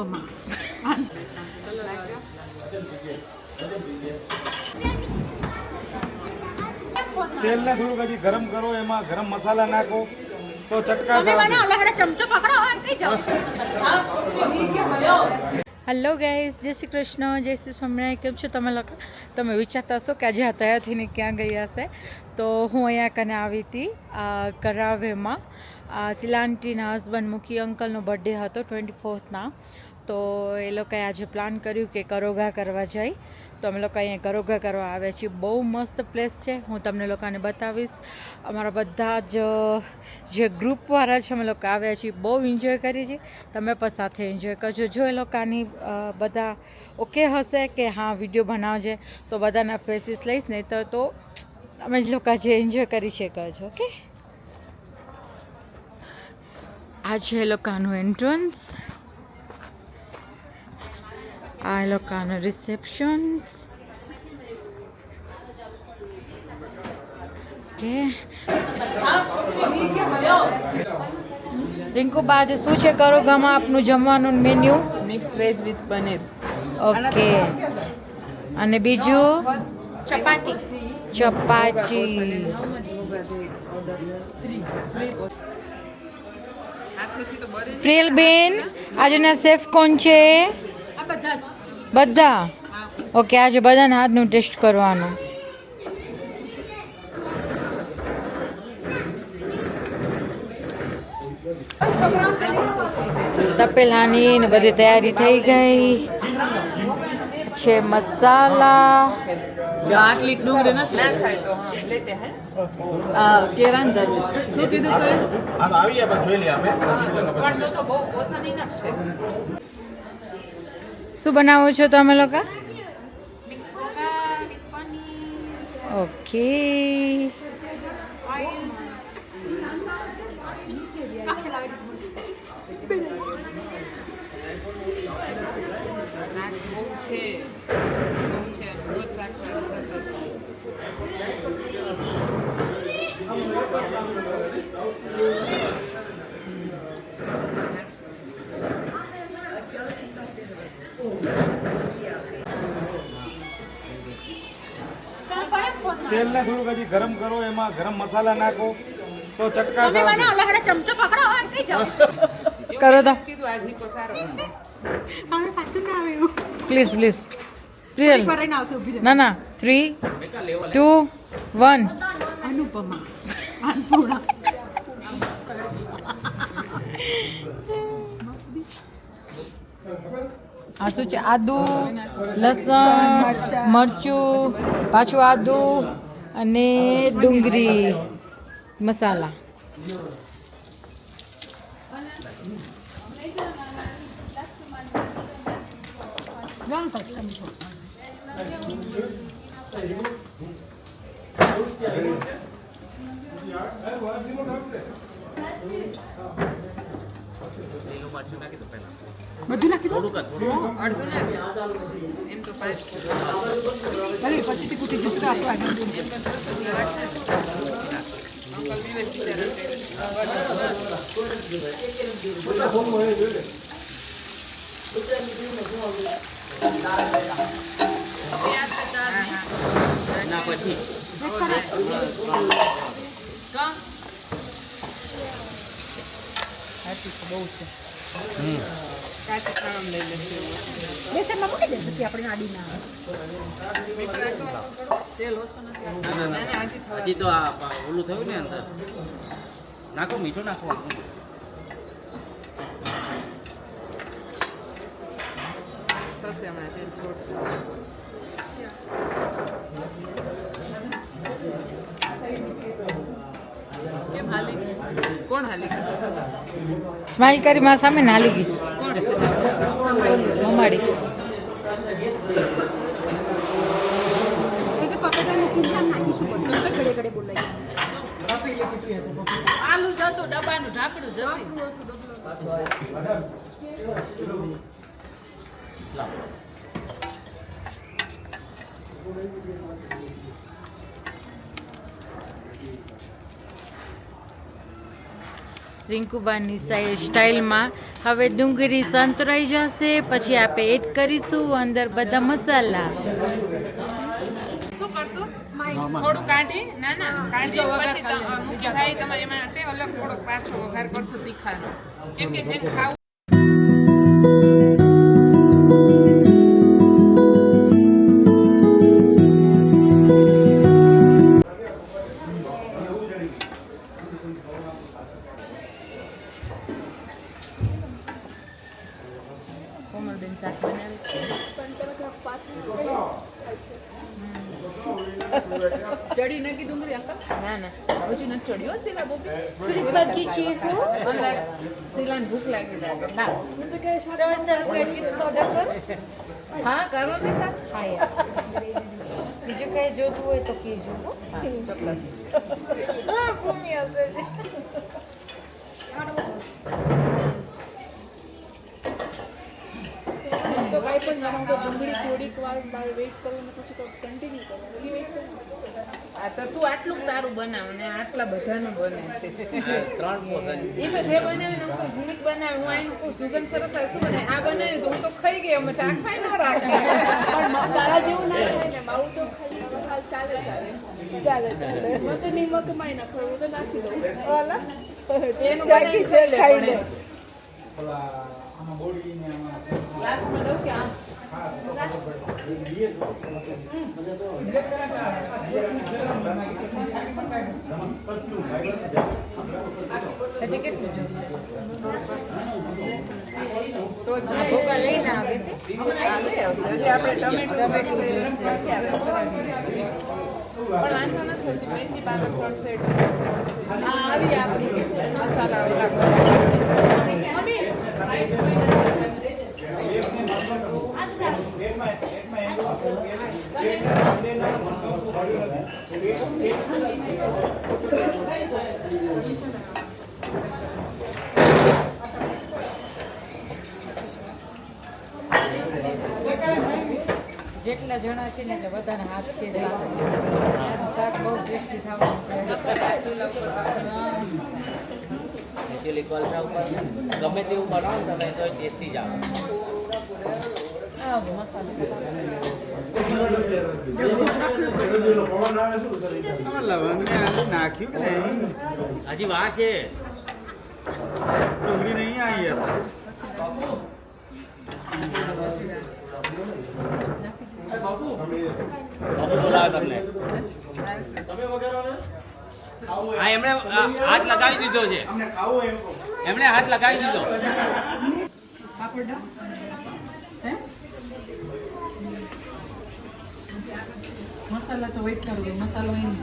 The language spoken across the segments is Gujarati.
અનુપમા તેલને થોડુંક હજી ગરમ કરો, એમાં ગરમ મસાલા નાખો તો ચટકાશ આવશે. ચમચો પકડો કઈ જાઓ. હેલો ગાઈઝ, જય શ્રી કૃષ્ણ, જય શ્રી સ્વામિનારાયણ. કેમ છો તમે લોકો? તમે વિચારતા હશો કે આજે આ તૈયાર થઈને ક્યાં ગયા હશે. તો હું અહીંયા કને આવી હતી કરાવેમાં. શિલાંટીના હસબન્ડ મુખી અંકલનો બર્થડે હતો 24ના. તો એ લોકોએ આજે પ્લાન કર્યું કે કરોગા કરવા જાય. તો અમે લોકો અહીંયા કરોગા કરવા આવ્યા છીએ. બહુ મસ્ત પ્લેસ છે, હું તમને લોકોને બતાવીશ. અમારા બધા જ જે ગ્રુપવાળા છે અમે લોકો આવ્યા છીએ, બહુ એન્જોય કરી છે. તમે પણ સાથે એન્જોય કરજો. જો એ લોકોની બધા ઓકે હશે કે હા વિડીયો બનાવજે તો બધાના ફેસીસ લઈશ, નહીં તો તમે જ લોકો જે એન્જોય કરી શકો છો. ઓકે, આ છે એ લોકોનું એન્ટ્રન્સ, આ એ લોકોનું રિસેપ્શન. ઓકે, રિંકુબા આજે શું છે કરોગામાં આપનું જમવાનું menu? Mix veg with paneer. Okay, અને બીજું ચપાટી. પ્રિયલબેન, આજના શેફ કોણ છે? બધા. ઓકે, આજે બધાના હાથનું ટેસ્ટ કરવાનું. તપેલાની ને બધી તૈયારી થઈ ગઈ છે. મસાલા આટલી ડુંગળી ના થાય તો હા લેતે હે કેરાન દર્મિસ શું કીધું તો હા તો આવી ગયા, જોઈ લઈએ આપણે. પણ તો બહુ પોષણ ઇનફ છે. શું બનાવો છો તમે લોકો? ઓકે, શાક બહુ છે રોજ શાક તેલને થોડુંક હજી ગરમ કરો, એમાં ગરમ મસાલા નાખો તો ચટકાશ આવશે. ચમચો પકડો કઈ જાઓ. કરો તો કીધું આજે તો સારો હવે પાછું ના આવે એવું. Please please Priyal. કરીને આવશે ઊભી રહે. ના 3, 2, 1. અનુપમા અન્નપૂર્ણા. આ શું છે? આદુ, લસણ, મરચું, પાછું આદુ અને ડુંગળી મસાલા. બધું નાખી દો. અડધું નાખ. એમ તો 5 ભલે પછી કુટી જુસ્તો આપવા એમ તો અંકલ નીરજ ના પછી બહુ છે. કાચી ખાવા લઈ લેશે. બેસનમાં મૂકી દે પછી આપણે આડી ના તેલ ઓછો નથી. હજી તો આ ઓલું થયું ને અંદર નાખો, મીઠું નાખવાનું. થશે હમણાં તેલ છોડશે. કેમ હાલી? કોણ હાલી? સ્માઇલ કરી મારા સામે ને હાલી ગઈ કોણ? મમાડી. આલુ જતું ડબ્બાનું ઢાંકણું જશે. રિંકુબાની સ્ટાઇલમાં. હવે ડુંગળી સંતરાઈ જશે, પછી આપણે એડ કરીશું અંદર બધા મસાલા. શું કરશું? થોડું કાઢી ના કાઢી પછી ભાઈ તમારે એમાં માટે અલગ થોડોક પાછો વઘાર કરશું તીખાનો, કેમ કે જેને ખાવું કોમલબેન શાક બનાવે છે. ચડી નાખી ડુંગળી અંકલ? ના હજી નથી ચડ્યો સિલા બોબી. સિલાને ભૂખ લાગી લાગે. ના હું તો કહે ચિપ્સ ઓર્ડર કરો. હા કરો ને તા. હા યાર. બીજું કઈ જોતું હોય તો કહેજો. ચોક્કસ. ભૂમિ હશે. તો કાંઈ પણ બનાવું તો ડુંગળી થોડીક વાર મારે વેઇટ કરવું ને પછી તો કન્ટિન્યુ કરવાનું એ વેઇટ કરવાનું. આ તો તું આટલું તારું બનાવ ને આટલા બધાનું બને છે. 3 પોર્શન એ તો જે બનાવે ને કોઈ જીરીક બનાવે, હું આનું કોઈ સુગંધ સરસ આવે શું બનાવે આ બનાવ્યું તો હું તો ખાઈ ગઈ, અમે ચાક ખાઈ ન રાખે. પણ તારા જેવું ના થાય ને, મારું તો ખાલી હાલ ચાલે મને તો નિમક માય ના ખરું તો નાખી દઉં વાલા એનું બનાવી ખાઈ લે પણ એમ. આમાં બોડીને આમાં ગ્લાસમાં દઉં કે આમ? હજી કેટલું જોશે? તો જ આ ભૂકા લઈને આવે તે. આ લઈ આવશે. હજી આપણે ટમેટું નાખી આવે પણ વાંધો નથી, હજી મેથી બાજુ પડશે. આ આવી આપણી મસાલા ઓલા જેટલા જણા છે ને એટલે બધાના હાથ છે શાક બહુ ટેસ્ટી થવાનું છે. એકચ્યુઅલી કોલસા ઉપર ગમે તેવું બનાવો ને તમે તો ટેસ્ટી જ આવે. લવંગને આલુ નાખ્યું કે નહીં? હજી વાર છે. ડુંગળી નહીં આવી યાર. બાપુ બોલાવે તમને. હા એમણે હાથ લગાવી દીધો છે. એમણે હાથ લગાવી દીધો. મસાલા તો વેઇટ કરવું, મસાલો એમ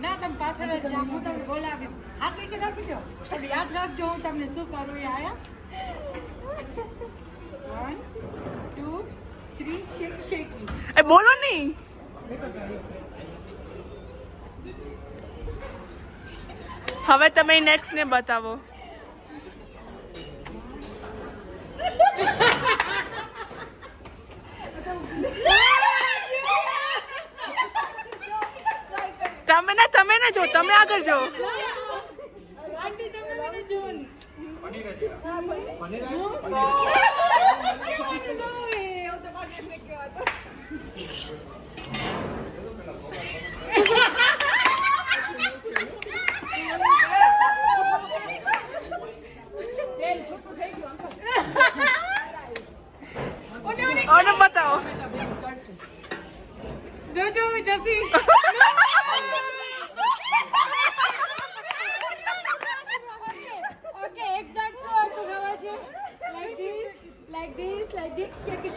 ના તમે પાછળ જ જાઓ, હું તમને બોલાવીશ. હાથ નીચે રાખી દો, પણ યાદ રાખજો હું તમને શું કરું. એ આયા 1 2 3 શેકી શેકી. એ બોલો નહીં. હવે તમે નેક્સ્ટ ને બતાવો. તમે ને જો, તમે આગળ જો. ઓને બતાવો. જોજો જસી. Okay, exact so to ખાવા છે. Like this, shake it.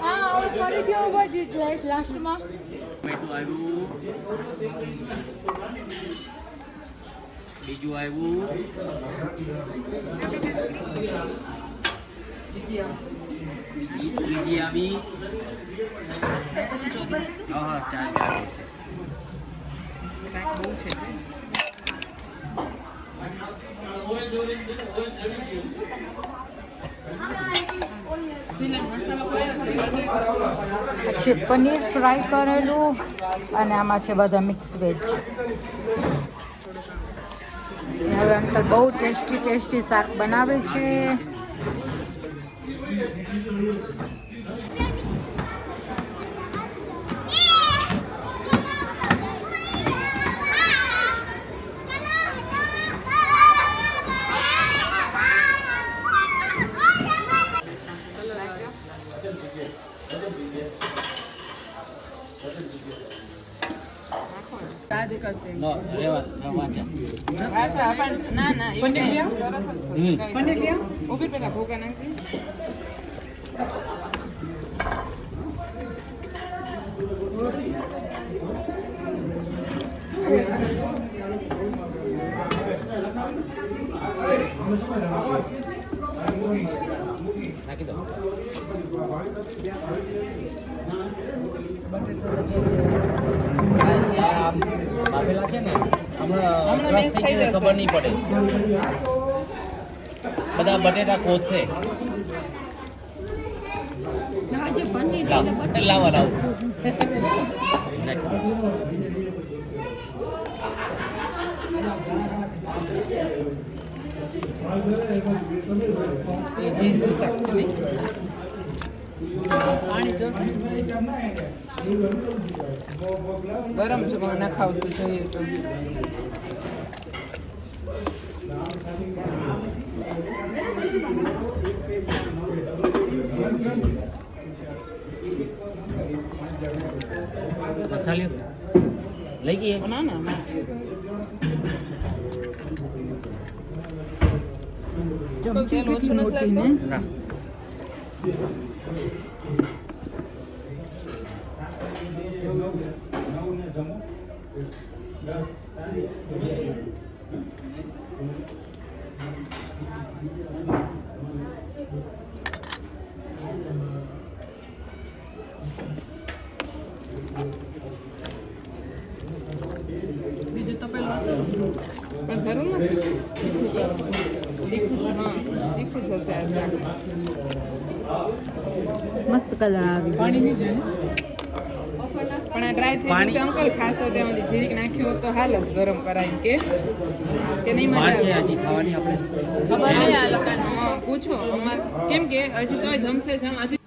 હા, હવે ફરીથી over જ લાસ્ટમાં. ટમેટું આવ્યું, બીજું આવ્યું, બીજી આવી. હા 4 છે. શાક બહુ છે. પછી પનીર ફ્રાય કરેલું અને આમાં છે બધા મિક્સ વેજ. હવે અંકલ બહુ ટેસ્ટી શાક બનાવે છે. અચ્છા પણ ના પનીર સરસ જ પનીર ઉભી પેલા ભૂકા નાખી. નાખી દો. બાફેલા છે ને હમણાં ક્રશ થઈ જાય ખબર નહીં પડે. બધા બટેટા કોચશે. લાવો. પાણી જોશે ગરમ છે પણ ના ખાવશું જોઈએ તો. મસાલિયો લઈ ગઈ ના તેલ ઓછું નથી લાગતું. બીજું તો પેલું હતું પણ જરૂર નથી તીખું તીખું જશે આ શાક. મસ્ત કલર આવી પાણીની છે ને પણ આ ડ્રાય થઈ જશે અંકલ ખાસો તેમાંથી જીરીક નાખ્યું હોત તો હાલ જ ગરમ કરાય કે નહીં મજા આવે. હજી ખાવાની આપણે ખબર નહીં આ લોકોને પૂછો અમાર કેમ કે હજી તો જમશે હજી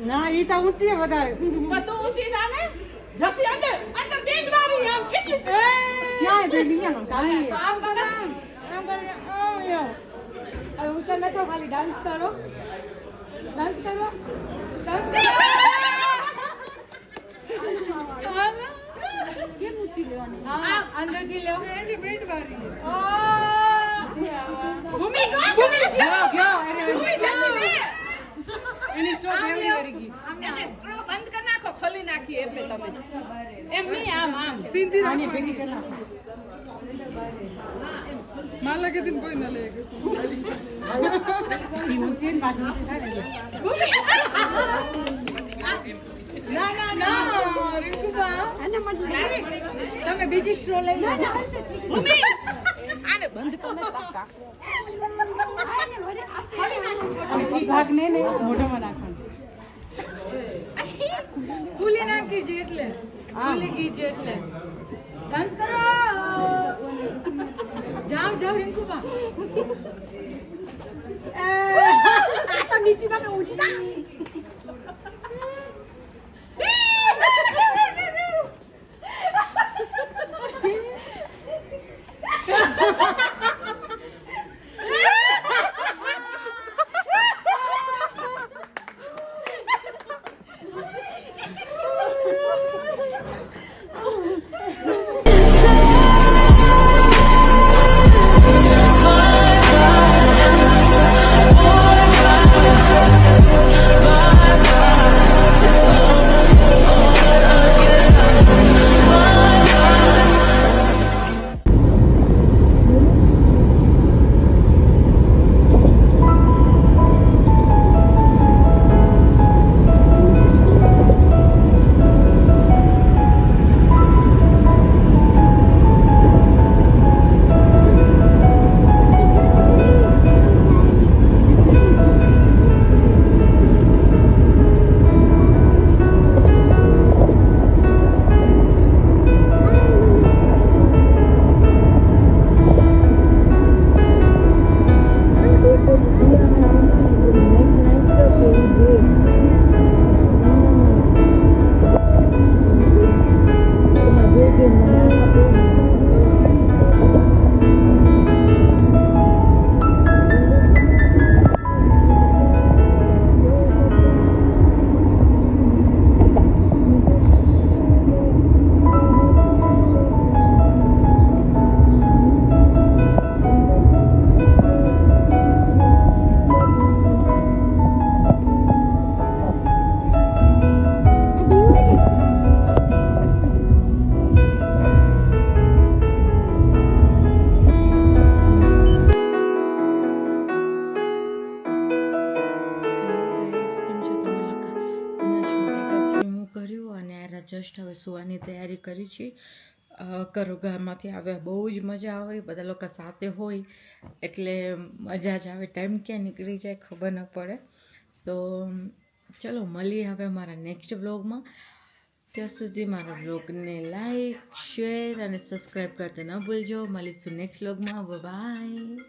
ના ઈ તો ઊંચી વધારે ક્યાં બેબી કાંઈ ઊંચા નતો ખાલી ડાન્સ કરો કેમ ઊંચી લેવાની અંદરથી લેવો એની બેટ વાળી એની સ્ટોપ એવડી કરી ગઈ એને સ્ટ્રો બંધ કરી નાખો ખોલી નાખી એટલે તમે એમ નહીં આમ સીધી આની ભેગી કરી નાખો માલ લાગે દિન કોઈ ન લે ઈ ઊંચી ને પાછું થાય ના રિંકુબા આને મત તમે બીજી સ્ટ્રો લઈ લો મમ્મી આને બંધ કરને કાકા આને ભાગ ને મોઢામાં નાખવાનું ખુલી નાખી છે એટલે ખુલી ગઈ છે એટલે ડાન્સ કરો જાઓ રિંકુબા આ તો નીચે તમે ઊંચી ના આવ્યા જસ્ટ હવે સુવાની તૈયારી કરી છે. ઘરમાંથી આવ્યા બહુ જ મજા આવે, બધા લોકો સાથે હોય એટલે મજા જ આવે, ટાઈમ ક્યાં નીકળી જાય ખબર ન પડે. તો ચલો મળીએ હવે મારા નેક્સ્ટ બ્લોગમાં. ત્યાં સુધી મારા બ્લોગને લાઈક, શેર અને સબસ્ક્રાઈબ કરતા ન ભૂલજો. મળીશું નેક્સ્ટ બ્લોગમાં. બાય.